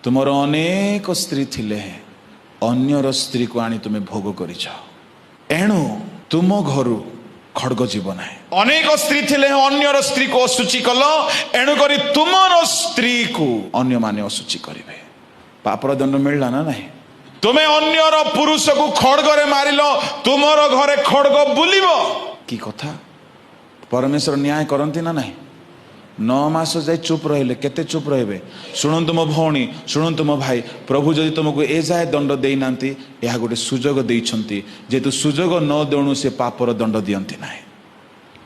तुमर अनेक स्त्री थिले अन्यर स्त्री को आनी तुम्हें भोग कर एणु तुम घर खड़ग जीव ना। अनेक स्त्री थिले अन्यर स्त्री को असुचि कल एणु करी तुमर स्त्री को अन्य माने असुचि करिवे। पापर दंड मिलला ना नहीं। तुम्हें अन्यर पुरुष को खड़गरे मारिल तुमर घरे खड़ग बुलिब कि कथा। परमेश्वर न्याय करती ना नहीं। 9 मास जाए चुप रहिले केते चुप रहे। शुणु मो भौणी शुणु मो भाई प्रभु जदि तुमको ए जाए दंड दे ना यह गोटे सुजोग देइछंती जेतु सुजोग न देणु से पापर दंड दियंती ना।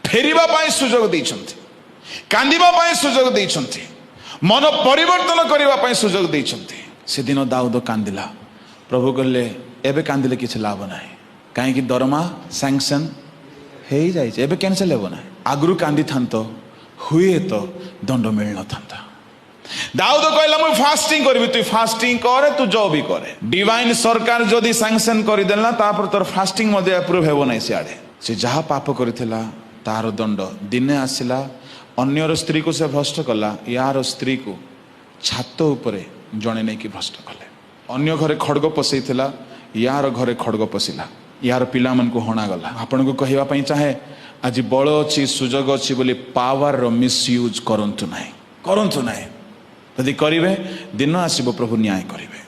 फेरिबा पाई सुजोग देइछंती कांदिबा पाई सुजोग देइछंती मन परिवर्तन करिबा पाई सुजोग देइछंती। से दिन दाऊद कांदिला प्रभु कहले एबे कांदिले किछ लाभ नाही काहे कि दरमा सैंक्शन हे जाय एबे कैंसिल हेबो ना। आगरु कांदी थांतो हुए तो दंड मिल न था। दाऊद कहला मु फास्टिंग करबी तू फास्टिंग करे तू जो भी करे डिवाइन सरकार जदि सैंक्शन कर देला तापर तोर फास्टिंग मध्ये अप्रूव हेबो नै। सियाडे से जहा पाप करथिला तार दंड दिने आसिला। अन्यर स्त्री को से भ्रष्ट कला यार स्त्री को छात उपरे जणे नै कि भ्रष्ट कले। अन्य घरे खड़ग पसैथिला यार घरे खड़ग पसिला यार पिला मन को हणा गला। आपन को कहिवा पई चाहे आज बल अच्छी सुजोग अच्छी बोली पावर मिसयूज करंतु नाही। यदि करिवे दिन आसीबो प्रभु न्याय करिवे।